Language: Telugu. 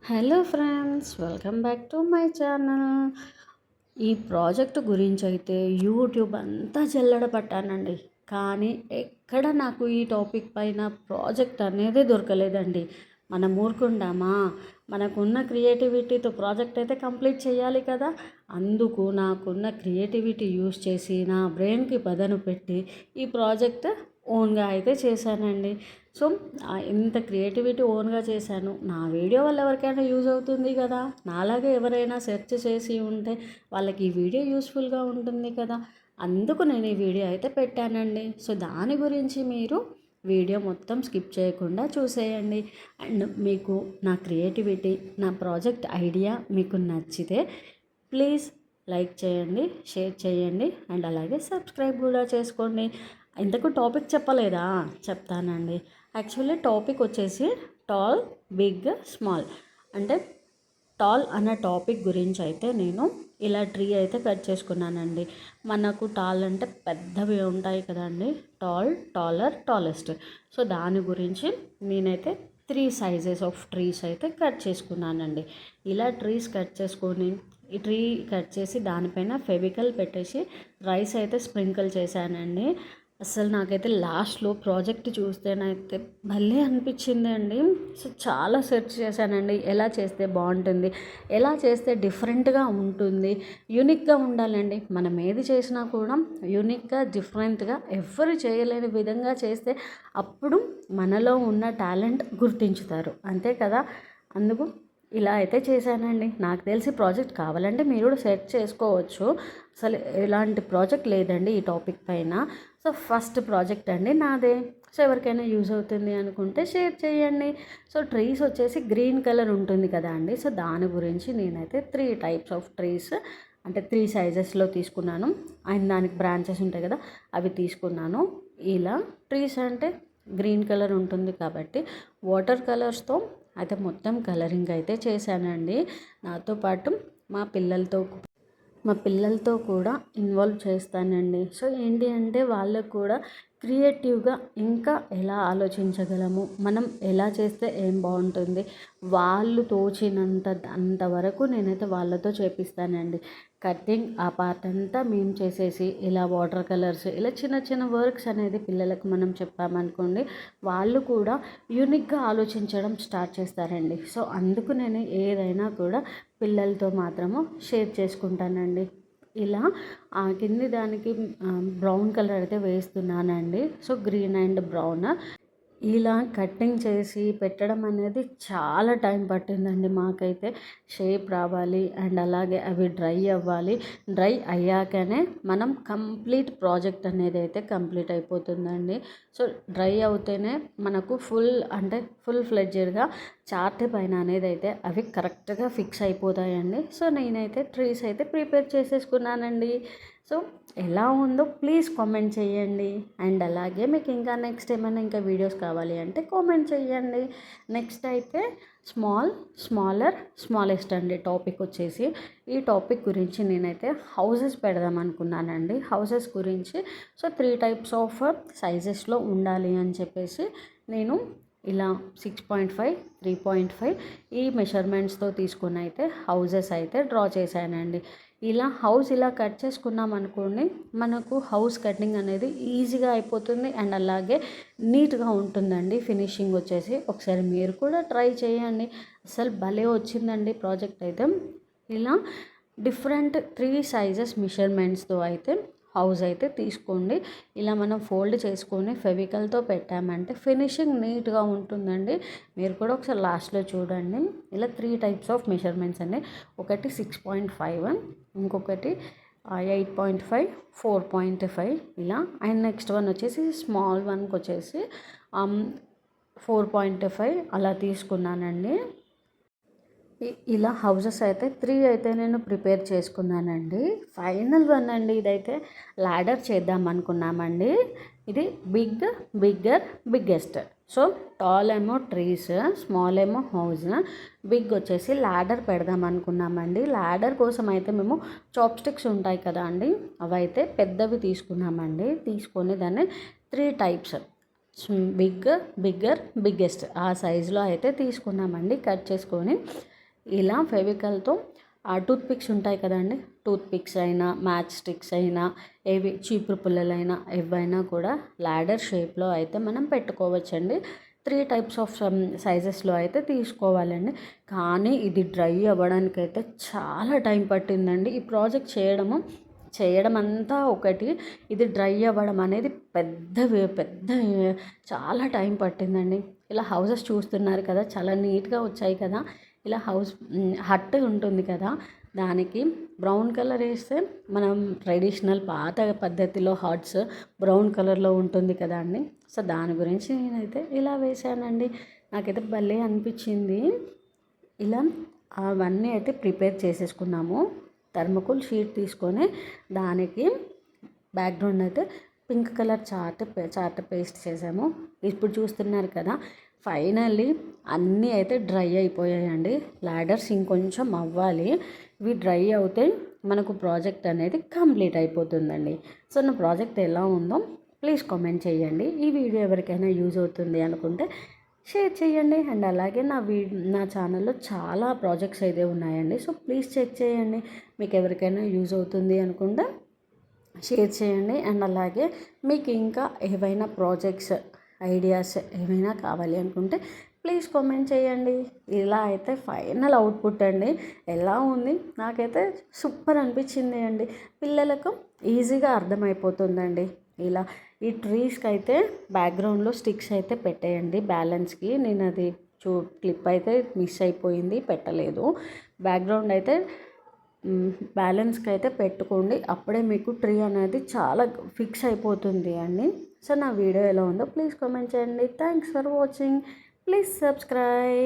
Hello friends, welcome back to my channel. ఈ ప్రాజెక్ట్ గురించి అయితే యూట్యూబ్ అంతా జల్లెడ పట్టానండి. కానీ ఎక్కడ నాకు ఈ టాపిక్ పైన ప్రాజెక్ట్ అనేది దొరకలేదండి. మనం ఊరుకుందామా? మనకున్న క్రియేటివిటీతో ప్రాజెక్ట్ అయితే కంప్లీట్ చేయాలి కదా. అందుకు నాకున్న క్రియేటివిటీ యూస్ చేసి నా బ్రెయిన్కి పదను పెట్టి ఈ ప్రాజెక్ట్ ఓన్గా అయితే చేశానండి. సో ఇంత క్రియేటివిటీ ఓన్గా చేశాను. నా వీడియో వల్ల ఎవరికైనా యూజ్ అవుతుంది కదా. నాలాగే ఎవరైనా సెర్చ్ చేసి ఉంటే వాళ్ళకి ఈ వీడియో యూస్ఫుల్గా ఉంటుంది కదా. అందుకు నేను ఈ వీడియో అయితే పెట్టానండి. సో దాని గురించి మీరు వీడియో మొత్తం స్కిప్ చేయకుండా చూసేయండి. అండ్ మీకు నా క్రియేటివిటీ, నా ప్రాజెక్ట్ ఐడియా మీకు నచ్చితే ప్లీజ్ లైక్ చేయండి, షేర్ చేయండి అండ్ అలాగే సబ్స్క్రైబ్ కూడా చేసుకోండి. ఇంతకు టాపిక్ చెప్పలేదా? చెప్తానండి. యాక్చువల్లీ టాపిక్ వచ్చేసి టాల్, బిగ్, స్మాల్. అంటే టాల్ అన్న టాపిక్ గురించి అయితే నేను ఇలా ట్రీ అయితే కట్ చేసుకున్నానండి. మనకు టాల్ అంటే పెద్దవి ఉంటాయి కదండి, టాల్, టాలర్, టాలెస్ట్. సో దాని గురించి నేనైతే 3 సైజెస్ ఆఫ్ ట్రీస్ అయితే కట్ చేసుకున్నానండి. ఇలా ట్రీస్ కట్ చేసుకొని ఈ ట్రీ కట్ చేసి దానిపైన ఫెవికల్ పెట్టేసి రైస్ అయితే స్ప్రింకిల్ చేశానండి. అసలు నాకైతే లాస్ట్లో ప్రాజెక్ట్ చూస్తేనైతే భలే అనిపించింది అండి. సో చాలా సెర్చ్ చేశానండి, ఎలా చేస్తే బాగుంటుంది, ఎలా చేస్తే డిఫరెంట్గా ఉంటుంది, యూనిక్గా ఉండాలండి. మనం ఏది చేసినా కూడా యూనిక్గా, డిఫరెంట్గా, ఎవరు చేయలేని విధంగా చేస్తే అప్పుడు మనలో ఉన్న టాలెంట్ గుర్తించుతారు, అంతే కదా. అందుకు ఇలా అయితే చేశానండి. నాకు తెలిసి ప్రాజెక్ట్ కావాలంటే మీరు కూడా సెర్చ్ చేసుకోవచ్చు. అసలు ఎలాంటి ప్రాజెక్ట్ లేదండి ఈ టాపిక్ పైన. సో ఫస్ట్ ప్రాజెక్ట్ అండి నాదే. సో ఎవరికైనా యూజ్ అవుతుంది అనుకుంటే షేర్ చేయండి. సో ట్రీస్ వచ్చేసి గ్రీన్ కలర్ ఉంటుంది కదా అండి. సో దాని గురించి నేనైతే 3 టైప్స్ ఆఫ్ ట్రీస్, అంటే 3 సైజెస్లో తీసుకున్నాను. అండ్ దానికి బ్రాంచెస్ ఉంటాయి కదా, అవి తీసుకున్నాను. ఇలా ట్రీస్ అంటే గ్రీన్ కలర్ ఉంటుంది కాబట్టి వాటర్ కలర్స్తో అయితే మొత్తం కలరింగ్ అయితే చేశానండి. నాతో పాటు మా పిల్లలతో కూడా ఇన్వాల్వ్ చేస్తానండి. సో ఏంటి అంటే వాళ్ళకు కూడా క్రియేటివ్గా ఇంకా ఎలా ఆలోచించగలము, మనం ఎలా చేస్తే ఏం బాగుంటుంది, వాళ్ళు తోచినంత అంతవరకు నేనైతే వాళ్ళతో చేపిస్తానండి. కటింగ్ ఆ పార్ట్ అంతా మేము చేసేసి ఇలా వాటర్ కలర్స్, ఇలా చిన్న చిన్న వర్క్స్ అనేది పిల్లలకు మనం చెప్పామనుకోండి, వాళ్ళు కూడా యూనిక్గా ఆలోచించడం స్టార్ట్ చేస్తారండి. సో అందుకు నేను ఏదైనా కూడా పిల్లలతో మాత్రము షేర్ చేసుకుంటానండి. ఇలా ఆ కింది దానికి బ్రౌన్ కలర్ అయితే వేస్తున్నానండి. సో గ్రీన్ అండ్ బ్రౌన్ ఇలా కటింగ్ చేసి పెట్టడం అనేది చాలా టైం పట్టిందండి మాకైతే. షేప్ రావాలి అండ్ అలాగే అవి డ్రై అవ్వాలి. డ్రై అయ్యాకనే మనం కంప్లీట్ ప్రాజెక్ట్ అనేది అయితే కంప్లీట్ అయిపోతుందండి. సో డ్రై అవుతేనే మనకు ఫుల్ ఫ్లెడ్జెడ్గా చార్ట్ పైన అనేది అయితే అవి కరెక్ట్గా ఫిక్స్ అయిపోతాయండి. సో నేనైతే ట్రీస్ అయితే ప్రిపేర్ చేసేసుకున్నానండి. సో ఎలా ఉందో ప్లీజ్ కామెంట్ చేయండి. అండ్ అలాగే మీకు ఇంకా నెక్స్ట్ ఏమైనా ఇంకా వీడియోస్ కావాలి అంటే కామెంట్ చేయండి. నెక్స్ట్ అయితే స్మాలర్, స్మాలెస్ట్ అండి టాపిక్ వచ్చేసి. ఈ టాపిక్ గురించి నేనైతే హౌసెస్ పెడదాం అనుకున్నానండి. హౌసెస్ గురించి సో 3 టైప్స్ ఆఫ్ సైజెస్లో ఉండాలి అని చెప్పేసి నేను ఇలా 6.5, 3.5 ఈ మెషర్మెంట్స్తో తీసుకుని అయితే హౌజెస్ అయితే డ్రా చేశానండి. ఇలా హౌస్ ఇలా కట్ చేసుకున్నాం అనుకోండి, మనకు హౌస్ కటింగ్ అనేది ఈజీగా అయిపోతుంది అండ్ అలాగే నీట్గా ఉంటుందండి. ఫినిషింగ్ వచ్చేసి ఒకసారి మీరు కూడా ట్రై చేయండి. అసలు భలే వచ్చిందండి ప్రాజెక్ట్ అయితే. ఇలా డిఫరెంట్ 3 సైజెస్ మెషర్మెంట్స్తో అయితే హౌస్ అయితే తీసుకోండి. ఇలా మనం ఫోల్డ్ చేసుకొని ఫెవికల్తో పెట్టామంటే ఫినిషింగ్ నీట్గా ఉంటుందండి. మీరు కూడా ఒకసారి లాస్ట్లో చూడండి. ఇలా 3 టైప్స్ ఆఫ్ మెషర్మెంట్స్ అండి. ఒకటి 6.5, ఇంకొకటి 8.5, 4.5 ఇలా. అండ్ నెక్స్ట్ వన్ వచ్చేసి స్మాల్ వన్కి వచ్చేసి 4.5 అలా తీసుకున్నానండి. ఇలా హౌసెస్ అయితే 3 అయితే నేను ప్రిపేర్ చేసుకున్నానండి. ఫైనల్ వన్ అండి ఇదైతే. ల్యాడర్ చేద్దాం అనుకున్నామండి. ఇది బిగ్గర్, బిగ్గెస్ట్. సో టాల్ ఏమో ట్రీస్, స్మాల్ ఏమో హౌస్, బిగ్ వచ్చేసి ల్యాడర్ పెడదాం అనుకున్నామండి. ల్యాడర్ కోసం అయితే మేము చాప్ స్టిక్స్ ఉంటాయి కదా అండి, అవైతే పెద్దవి తీసుకున్నామండి. తీసుకొని దాన్ని 3 టైప్స్ బిగ్గర్, బిగ్గెస్ట్ ఆ సైజులో అయితే తీసుకున్నామండి. కట్ చేసుకొని ఇలా ఫెవికల్తో ఆ టూత్ పిక్స్ ఉంటాయి కదండి, టూత్ పిక్స్ అయినా మ్యాచ్ స్టిక్స్ అయినా ఏవి చీపురు పుల్లలైనా ఏవైనా కూడా ల్యాడర్ షేప్లో అయితే మనం పెట్టుకోవచ్చండి. 3 టైప్స్ ఆఫ్ సైజెస్లో అయితే తీసుకోవాలండి. కానీ ఇది డ్రై అవ్వడానికైతే చాలా టైం పట్టిందండి. ఈ ప్రాజెక్ట్ చేయడం అంతా ఒకటి, ఇది డ్రై అవ్వడం అనేది పెద్ద చాలా టైం పట్టిందండి. ఇలా హౌసెస్ చూస్తున్నారు కదా, చాలా నీట్గా వచ్చాయి కదా. ఇలా హట్ ఉంటుంది కదా, దానికి బ్రౌన్ కలర్ వేస్తే మనం ట్రెడిషనల్ పాత పద్ధతిలో హాట్స్ బ్రౌన్ కలర్లో ఉంటుంది కదా అండి. సో దాని గురించి నేనైతే ఇలా వేసానండి. నాకైతే భలే అనిపించింది. ఇలా అవన్నీ అయితే ప్రిపేర్ చేసేసుకున్నాము. థర్మకోల్ షీట్ తీసుకొని దానికి బ్యాక్గ్రౌండ్ అయితే పింక్ కలర్ చార్ట్ పేస్ట్ చేసాము. ఇప్పుడు చూస్తున్నారు కదా, ఫైనల్లీ అన్నీ అయితే డ్రై అయిపోయాయండి. లాడర్స్ ఇంకొంచెం అవ్వాలి. ఇవి డ్రై అవుతే మనకు ప్రాజెక్ట్ అనేది కంప్లీట్ అయిపోతుందండి. సో నా ప్రాజెక్ట్ ఎలా ఉందో ప్లీజ్ కామెంట్ చేయండి. ఈ వీడియో ఎవరికైనా యూజ్ అవుతుంది అనుకుంటే షేర్ చేయండి. అండ్ అలాగే నా ఛానల్లో చాలా ప్రాజెక్ట్స్ అయితే ఉన్నాయండి. సో ప్లీజ్ చెక్ చేయండి. మీకు ఎవరికైనా యూజ్ అవుతుంది అనుకుంటే షేర్ చేయండి. అండ్ అలాగే మీకు ఇంకా ఏవైనా ప్రాజెక్ట్స్ ఐడియాస్ ఏమైనా కావాలి అనుకుంటే ప్లీజ్ కామెంట్ చేయండి. ఇలా అయితే ఫైనల్ అవుట్పుట్ అండి ఎలా ఉంది, నాకైతే సూపర్ అనిపించింది అండి. పిల్లలకు ఈజీగా అర్థమైపోతుందండి. ఇలా ఈ ట్రీస్కి అయితే బ్యాక్గ్రౌండ్లో స్టిక్స్ అయితే పెట్టేయండి బ్యాలెన్స్కి. నేను అది క్లిప్ అయితే మిస్ అయిపోయింది, పెట్టలేదు. బ్యాక్గ్రౌండ్ అయితే బ్యాలెన్స్కి అయితే పెట్టుకోండి, అప్పుడే మీకు ట్రీ అనేది చాలా ఫిక్స్ అయిపోతుంది అండి. సో నా వీడియో ఎలా ఉందో ప్లీజ్ కామెంట్ చేయండి. Thanks for watching. Please subscribe.